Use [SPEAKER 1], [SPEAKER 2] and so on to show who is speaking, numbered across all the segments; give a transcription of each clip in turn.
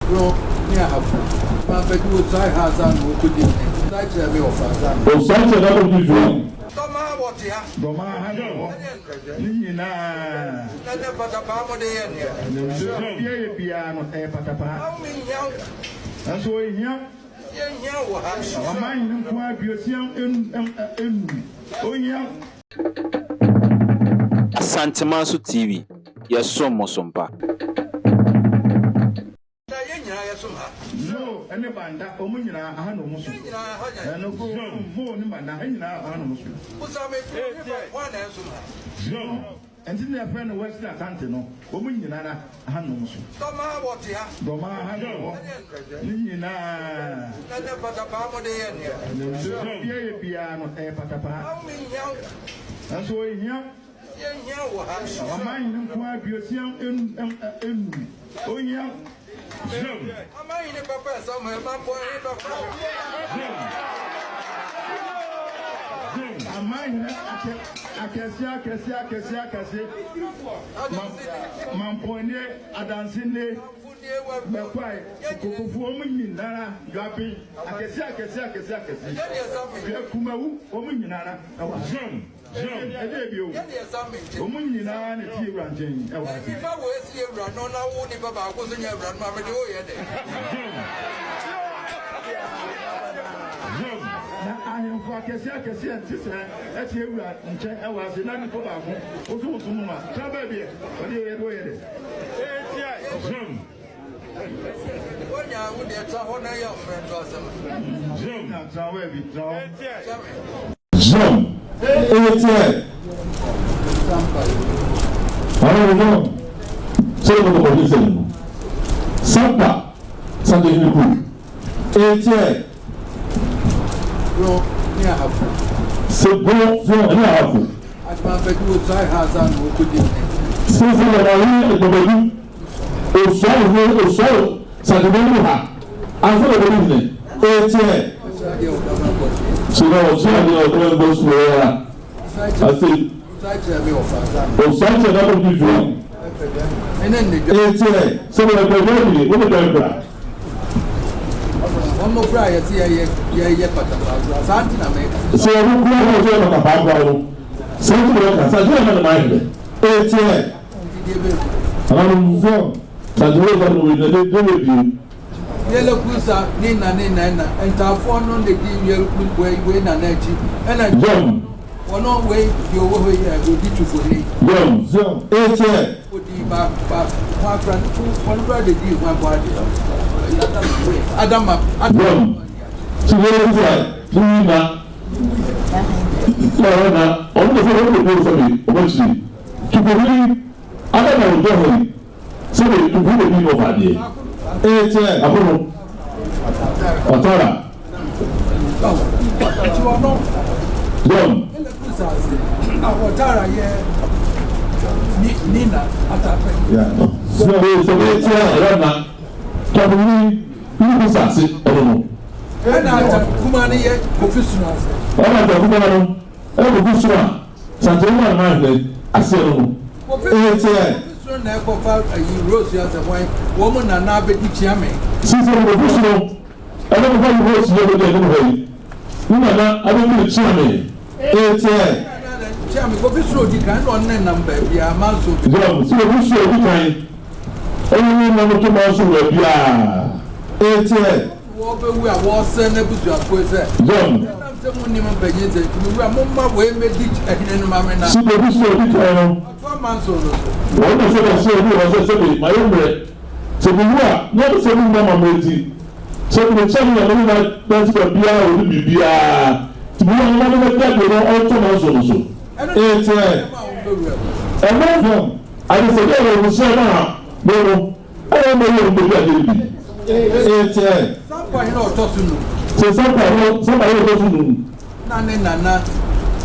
[SPEAKER 1] Bro, near half. My bed was I has and who could you? That's a real fast.
[SPEAKER 2] O Sancho da do ju.
[SPEAKER 1] Toma what ya?
[SPEAKER 3] Doma hano. Ni na.
[SPEAKER 1] Na patapa mo de yen.
[SPEAKER 3] Ye piano e patapa.
[SPEAKER 1] How many young?
[SPEAKER 3] Aso ehia.
[SPEAKER 1] Yeah, what?
[SPEAKER 3] Aman nko abiosian en ohia.
[SPEAKER 4] Asantemaso TV. Yasom mosompa.
[SPEAKER 3] No, ene banda omunyina aha no muso. Eno go mo ni banda anyina aha no muso.
[SPEAKER 1] Usame one answer.
[SPEAKER 3] No. Enti na friend West Atlantic no, omunyina na aha no muso.
[SPEAKER 1] Toma what ya?
[SPEAKER 3] Doma aha no. Ni na.
[SPEAKER 1] Na patapa mo de yen.
[SPEAKER 3] Ye piano e patapa.
[SPEAKER 1] How many young?
[SPEAKER 3] Aso ehia.
[SPEAKER 1] Yeah, what?
[SPEAKER 3] Aman nko abiosian en ohia.
[SPEAKER 1] Am I in a papa somewhere? My boy,
[SPEAKER 3] Aman akesi. Mampoine adansinde. Mekwai kokofu omunyinara gapi akesi. Ya kumawu omunyinara awa. Edebio. Omunyinara ne tie ranjen awa.
[SPEAKER 1] If I was here, run on our own, if I wasn't here, run my video yet.
[SPEAKER 3] I am for akesi antisa eti ewura nche awase na nko ba ko oso ma tra ba bia odi edo yede
[SPEAKER 1] When you would get a honor your friend or something.
[SPEAKER 3] na tra we bi tra
[SPEAKER 2] Jom. Ete. Ara no. Sele ko ko dise. Samba. Sande ni ku. Ete.
[SPEAKER 1] Bro, near half.
[SPEAKER 2] Se bon fo ni hafu.
[SPEAKER 1] At my bed was I has and who could you?
[SPEAKER 2] Se le na ni do bedu. O so sande ni ha. Aso le bedu ni. Ete. So now Sunday or go somewhere. I say o Sancho da do ju.
[SPEAKER 1] And then the
[SPEAKER 2] Ete. So we go ready. We go there.
[SPEAKER 1] one more fry, I see a patapa. Santina make.
[SPEAKER 2] So we go to the background. Sancho da Sancho na mind. Ete. Sancho da do you.
[SPEAKER 1] Yellow Kusa, Nina, and Tafon on the yellow way, na Nachi, and I
[SPEAKER 2] Jom.
[SPEAKER 1] one on way, your way, I will be to for me.
[SPEAKER 2] Jom. Ete.
[SPEAKER 1] Would be back, one friend, one brother, one body. Adam,
[SPEAKER 2] Jom. So where is that? Luna. Lorena. On the phone to go for me. Eventually. To believe. I don't know. So to put the name of idea. Ete. Apono. Otora. Jom.
[SPEAKER 1] Otara, yeah. Nina, Atape.
[SPEAKER 2] Yeah. So Ete. Rana. Kabuli. You sase. I don't know.
[SPEAKER 1] And I Kumani, professionals.
[SPEAKER 2] Ọ̀nà ìjọba ló ẹ̀rọ kú sùn à sàtẹ̀wọ́n àná máa ń lẹ̀ àṣẹ ẹ̀rọ. Ete.
[SPEAKER 1] Na ekofa ayi rose ya se wan wo mu na na abedi chiame
[SPEAKER 2] Sísè ọ̀nà kú sùn ẹ̀rọ kú fún ìwé òsì lórí ẹ̀rọ kú yìí. Nígbà náà abẹ́kú lè chiame. Ete.
[SPEAKER 1] chiame ko fi suro di kan no na number bi a ma so
[SPEAKER 2] Jọ̀ọ́ sí o kú sùn òbí kan yìí. Ẹni ní ìmọ̀ tó máa sùn rẹ̀ bí a. Ete.
[SPEAKER 1] wo be wu a wo se na busu apo se
[SPEAKER 2] Jọ̀ọ́.
[SPEAKER 1] na se mu ni mo benye se mi wu a mo ma we medi ehine no ma me na
[SPEAKER 2] Sí o kú sùn òbí kan yìí.
[SPEAKER 1] afa man so no
[SPEAKER 2] Wọ́n náà sọ̀rọ̀ sí orí ọ̀sẹ̀ sẹ́bi màá yóò mìíràn. Sèbi wúwà ní ọ̀dọ̀ sẹ́bi ń bá màmá etí. Sẹ́bi ní sẹ́bi ní ọ̀dọ̀ náà ti bẹ̀ bíyà òní bì bíyà. Tìbí wọn ní wọ́n bẹ̀ dẹ́gbẹ̀ náà ọ̀tọ̀ náà sọ̀rọ̀ sọ̀. Ete. Ẹ̀mọ́ fún àdìsẹ́bí ẹ̀rọ ìwòsàn náà lọ́wọ́ ẹ̀rọ mọ̀ yóò gbé bí àdébì. Ete.
[SPEAKER 1] sampa ina otosu no
[SPEAKER 2] Ṣé sábà yóò tó fún un?
[SPEAKER 1] na ne nana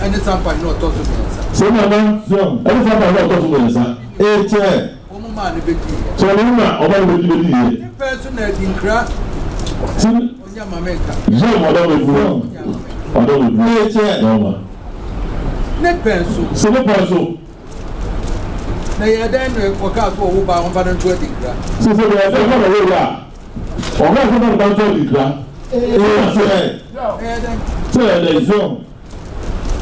[SPEAKER 1] ene sampa ina otosu no
[SPEAKER 2] Ṣé nàná ẹni sábà yóò tó fún un ẹ̀sán? Ete.
[SPEAKER 1] wo mu ma ne beti
[SPEAKER 2] Sọ̀rọ̀ nínú ọba ìwé ìdílé yìí.
[SPEAKER 1] person na di nkra
[SPEAKER 2] Tí
[SPEAKER 1] onya mameka
[SPEAKER 2] yóò mọ̀ ọ̀dọ́ mi fún un. Ọ̀dọ́ mi fún un. Ete. Ọ̀ma.
[SPEAKER 1] ne person
[SPEAKER 2] Ṣé ní pàṣọ?
[SPEAKER 1] na ye dan no ko ka so wo ba won ba no to di nkra
[SPEAKER 2] Ṣé ṣe bẹ̀rẹ̀ fẹ́ kọ́ lọ́wọ́ yà? ọ̀gá ìfọ̀nà ìdájọ́ ìgbà sẹ́yẹ̀ zọ́n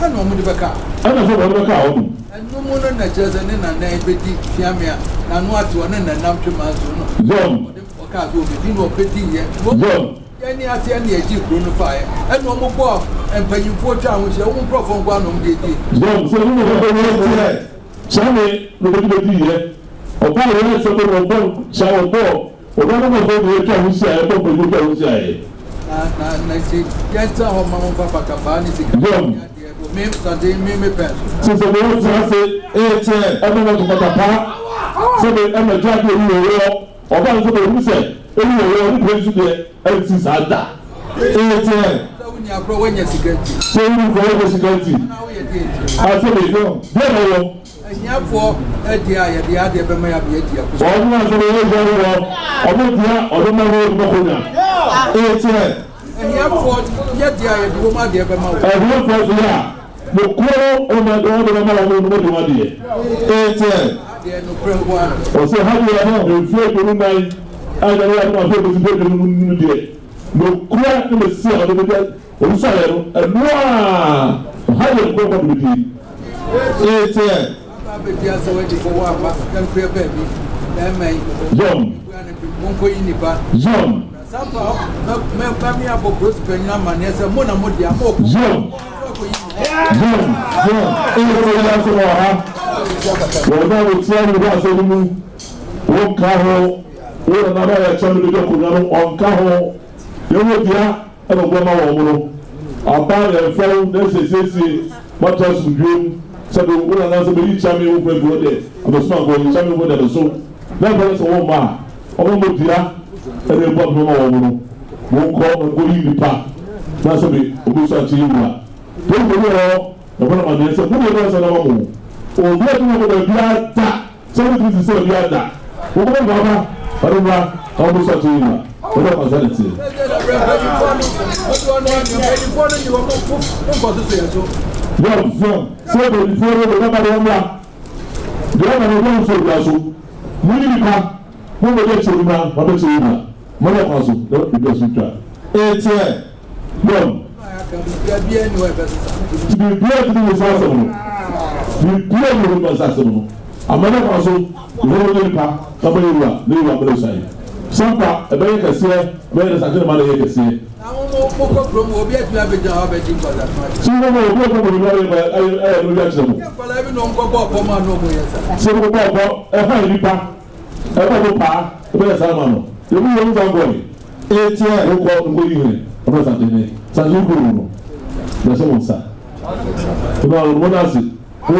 [SPEAKER 1] ɛna ɔmo de bɛka
[SPEAKER 2] ɛna sọ wọ́n bẹ́ka ọ̀dùn.
[SPEAKER 1] ɛnum no na kyerɛ sɛ ne nana bɛdi fiame a n'ano ate ɔne nanam twema so no
[SPEAKER 2] zọ́n
[SPEAKER 1] ɔkaa sɛ obɛdi na ɔbɛdi yɛ
[SPEAKER 2] zọ́n
[SPEAKER 1] yɛne ate ɛne agyi kuro no faeɛ ɛna ɔmo bɔ mpanyimfoɔ twa ahohyɛ ɔmo nkurɔfoɔ nkɔ anom de die
[SPEAKER 2] zọ́n sọ wọ́n bẹ́ka ọ̀dùn sani lóbi bẹ́di yẹ ọ̀bá yẹn sọ pé ọ̀bọ̀ ṣàwọ̀ bọ̀ ọ̀bá náà bọ̀ fún mi twa ahohyɛ a ẹ̀bọ̀ pẹ̀lú twa ahohyɛ a yẹ.
[SPEAKER 1] na si yɛnta hɔ ma mo mfa pakabaa ne sika me sade me pɛ
[SPEAKER 2] sísè ní wọ́n ti wá sí ẹ̀ẹ́dẹ́ ẹ̀mẹ́ tó pàtàkì sẹ́ni ẹ̀mẹ́ jáde ewu òwúrọ̀ ọba ní sọ́dọ̀ ewu sẹ̀ ewu òwúrọ̀ ní pẹ̀lú ìṣúdẹ̀ ẹ̀ ti sá dà ẹ̀ẹ́dẹ́
[SPEAKER 1] sɛwo ni agorɔ wɔnyɛ sika nti
[SPEAKER 2] sẹ́ ewu ìfọ̀ ẹ̀kọ́ sika nti
[SPEAKER 1] na woyɛ deɛ nti
[SPEAKER 2] àti ẹ̀mẹ́ ìfọ̀ bẹ́ẹ̀ ni wọ́n
[SPEAKER 1] ahiafoɔ adi a yɛde adeɛ bɛma yɛ abɛyɛ di ako
[SPEAKER 2] wọ́n mú àṣọ wọ́n yẹ wọ́n ọmọ ìdíyà ọdún mẹ́rin ọdún mọ́kànlá ẹ̀ẹ́dẹ́
[SPEAKER 1] ahiafoɔ yɛde a yɛde wɔn adeɛ bɛma wɔ
[SPEAKER 2] ẹ̀ẹ́dẹ́ fọ́ sí yà mo kúrò ọmọ ẹ̀dọ́ ọdún mẹ́rin ọdún mọ́kànlá adìyẹ ẹ̀ẹ́dẹ́
[SPEAKER 1] adeɛ no pere hɔ ano
[SPEAKER 2] ọsẹ hali ya náà efi ekuru náà ayẹyẹ ya náà fẹẹ bẹsí bẹẹ bẹẹ nínú diẹ n'okura ní bẹ sí àwọn ọdún bẹẹ olùsọ ayẹ no ẹnua hali ya nkọ nkọ bẹẹ di tiẹ.
[SPEAKER 1] aba abɛdi asɛ wɔde kɔ wɔ aba kɛmpɛ baabi bɛrima yi
[SPEAKER 2] Yom.
[SPEAKER 1] monkɔ yi nipa
[SPEAKER 2] Yom.
[SPEAKER 1] sampa mɛmi abɔ polisi panyin amaneɛ sɛ mo na mo di ama ɔkɔ
[SPEAKER 2] Yom. Yom. Eyi ti yẹ sọ wọ ha wọ́n náà wò tí a ní wọ́n aṣọ ní mu wọ́n ká ho wọ́n nana bá yẹ kyɛn ní bíbí ọkùnrin náà ọ̀nká ho yẹn wọ́n di ha ɛna ọgbọ́n ma wọ̀ mu no aba yẹn fẹ́ràn ní ẹsẹ̀sẹ̀sẹ̀ mọ́tò sùdúró sẹ́dọ̀ wọ́n nana sọ bẹ́ẹ̀ yí kyɛn mi wọ́n fẹ́ gbọ́ dẹ̀ abẹ́sùn àgọ́ yí kyɛn mi wọ́n dẹ̀ bẹ́ so náà fẹ́ràn sọ wọ́n ma ọmọ mo di ha ɛna ebu ọdún ma wọ̀ mu no wọ́n kọ́ ẹ̀kọ́ yí nípa náà sọ bẹ́ẹ̀ obi sọ àti yí wura tó ń gbé wọ́ ẹ̀fọ́ náà ma ní ẹsẹ̀ múlò ẹ̀fọ́ náà wọ́n mú òbí ẹ̀dùn wọn kò bí ada sẹ́wọ́n ti sẹ́ bí ada wọ́n kọ́ bá bá ọdún wa àwọn bó sọ àti yí wura wọ́n bá pàṣẹ àti tiẹ̀. Yọ̀ọ̀ fún ṣé bèbí fún ọdún ọdún ọdún ọdún wa dùwọ́n náà wọ́n sọ ìgbà so mú ní nípa wọ́n bẹ̀ ṣe ìgbà wọ́n bẹ̀ ṣe ìgbà wọ́n bẹ̀ kọ́ so lọ́wọ́ ìgbà so twa. Etí ẹ̀ yọ̀ọ̀ bìbíyà ti ní wọ́n sá sọ̀rọ̀ bìbíyà ni wọ́n sá sọ̀rọ̀ àmọ́lẹ́ kọ́ so ìwọ́n ní nípa wọ́n bẹ̀ yẹ wà ní ìwà bẹ̀rẹ̀ sọ yìí sampa ẹ̀bẹ̀yẹ kẹsíẹ́ ẹ̀bẹ̀yẹ dẹ̀sàkínì máa lè yẹ kẹsíẹ́.
[SPEAKER 1] àwọn ọmọ kókó promo obi ẹtù abẹjà wọn abẹjì nkọdà fún ẹ.
[SPEAKER 2] tí wọ́n mọ̀ òbí ọ̀pọ̀ mọ̀ nígbà yẹn ẹ̀ lórí àkyerẹ́ mu.
[SPEAKER 1] ìyàpọ̀lá ẹbí náà ń kọ́ bọ́ọ̀ bọ́ máa ní ọmọ yẹn sá.
[SPEAKER 2] ṣé kókó ọ̀pọ̀ ẹ̀fọ́ yìí nípa ẹ̀fọ́ tó pa ẹ̀bẹ̀yẹ sáà máa nọ èmi yẹn ń sàgbọ̀ yìí. etí ẹ̀ ń kọ́ nkó yìí rẹ̀ ọ̀pọ̀ sàtẹ̀lẹ̀ sàtẹ̀lẹ̀ kúrò nù lọ́sẹ̀ wọn sà. ìgbà wọn náà sì